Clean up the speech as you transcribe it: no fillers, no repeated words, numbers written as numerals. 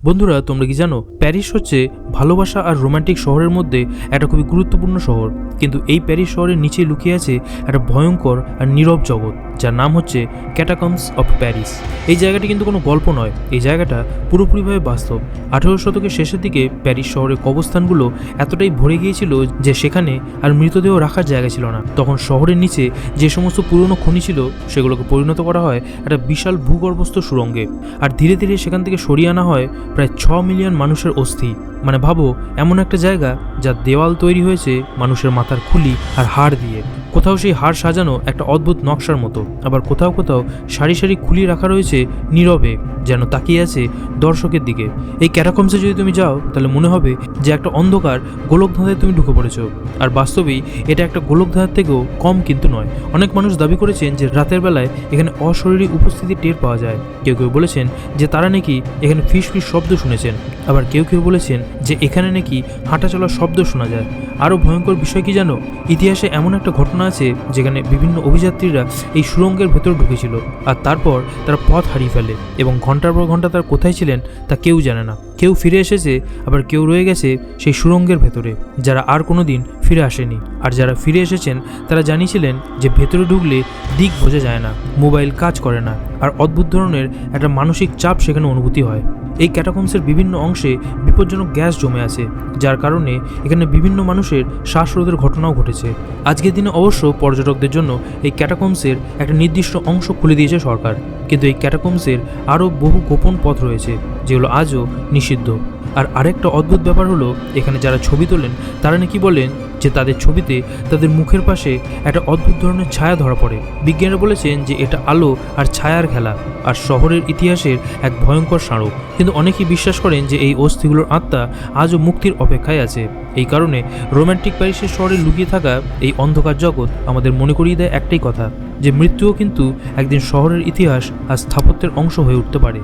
বন্ধুরা, তোমরা কি জানো প্যারিস হচ্ছে ভালোবাসা আর রোমান্টিক শহরের মধ্যে একটা খুবই গুরুত্বপূর্ণ শহর। কিন্তু এই প্যারিস শহরের নিচে লুকিয়ে আছে একটা ভয়ঙ্কর আর নীরব জগৎ, যার নাম হচ্ছে ক্যাটাকম্বস অফ প্যারিস। এই জায়গাটি কিন্তু কোনো গল্প নয়, এই জায়গাটা পুরোপুরিভাবে বাস্তব। 18 শতকের শেষের দিকে প্যারিস শহরের কবরস্থানগুলো এতটাই ভরে গিয়েছিল যে সেখানে আর মৃতদেহ রাখার জায়গা ছিল না। তখন শহরের নিচে যে সমস্ত পুরনো খনি ছিল সেগুলোকে পরিণত করা হয় একটা বিশাল ভূগর্ভস্থ সুড়ঙ্গে, আর ধীরে ধীরে সেখান থেকে সরিয়ে আনা হয় প্রায় 6 মিলিয়ন মানুষের অস্থি। মানে ভাবো, এমন একটা জায়গা যার দেওয়াল তৈরি হয়েছে মানুষের মাথার খুলি আর হাড় দিয়ে। কোথাও সেই হাড় সাজানো একটা অদ্ভুত নকশার মতো, আবার কোথাও কোথাও সারি সারি খুলি রাখা রয়েছে নীরবে, যেন তাকিয়ে আছে দর্শকের দিকে। এই ক্যাটাকম্বসে যদি তুমি যাও তাহলে মনে হবে যে একটা অন্ধকার গোলকধাঁধায় তুমি ঢুকে পড়েছো। আর বাস্তবেই এটা একটা গোলকধাঁধার থেকেও কম কিন্তু নয়। অনেক মানুষ দাবি করেছেন যে রাতের বেলায় এখানে অশরীরী উপস্থিতি টের পাওয়া যায়। কেউ কেউ বলেছেন যে তারা নাকি এখানে ফিস ফিস শব্দ শুনেছেন, আবার কেউ কেউ বলেছেন যে এখানে নাকি হাঁটা চলার শব্দ শোনা যায়। আরও ভয়ঙ্কর বিষয় কি জানো, ইতিহাসে এমন একটা ঘটনা আছে যেখানে বিভিন্ন অভিযাত্রীরা এই সুড়ঙ্গের ভেতর ঢুকেছিল আর তারপর তারা পথ হারিয়ে ফেলে এবং ঘন্টার পর ঘন্টা তারা কোথায় ছিলেন তা কেউ জানে না। কেউ ফিরে এসেছে, আবার কেউ রয়ে গেছে সেই সুড়ঙ্গের ভেতরে, যারা আর কোনো দিন ফিরে আসেনি। আর যারা ফিরে এসেছেন তারা জানিয়েছিলেন যে ভেতরে ঢুকলে দিক বোঝা যায় না, মোবাইল কাজ করে না, আর অদ্ভুত ধরনের একটা মানসিক চাপ সেখানে অনুভূতি হয়। এই ক্যাটাকম্বসের বিভিন্ন অংশে বিপজ্জনক গ্যাস জমে আছে, যার কারণে এখানে বিভিন্ন মানুষের শ্বাসরোধের ঘটনাও ঘটেছে। আজকের দিনে অবশ্য পর্যটকদের জন্য এই ক্যাটাকম্বসের একটা নির্দিষ্ট অংশ খুলে দিয়েছে সরকার, কিন্তু এই ক্যাটাকম্বসের আরও বহু গোপন পথ রয়েছে যেগুলো আজও নিষিদ্ধ। আর আরেকটা অদ্ভুত ব্যাপার হলো, এখানে যারা ছবি তোলেন তারা নাকি বলেন যে তাদের ছবিতে তাদের মুখের পাশে একটা অদ্ভুত ধরনের ছায়া ধরা পড়ে। বিজ্ঞানীরা বলেছেন যে এটা আলো আর ছায়ার খেলা, আর শহরের ইতিহাসের এক ভয়ঙ্কর স্মারক। কিন্তু অনেকেই বিশ্বাস করেন যে এই অস্থিগুলোর আত্মা আজও মুক্তির অপেক্ষায় আছে। এই কারণে রোমান্টিক প্যারিসের শহরে লুকিয়ে থাকা এই অন্ধকার জগৎ আমাদের মনে করিয়ে দেয় একটাই কথা, যে মৃত্যুও কিন্তু একদিন শহরের ইতিহাস আর স্থাপত্যের অংশ হয়ে উঠতে পারে।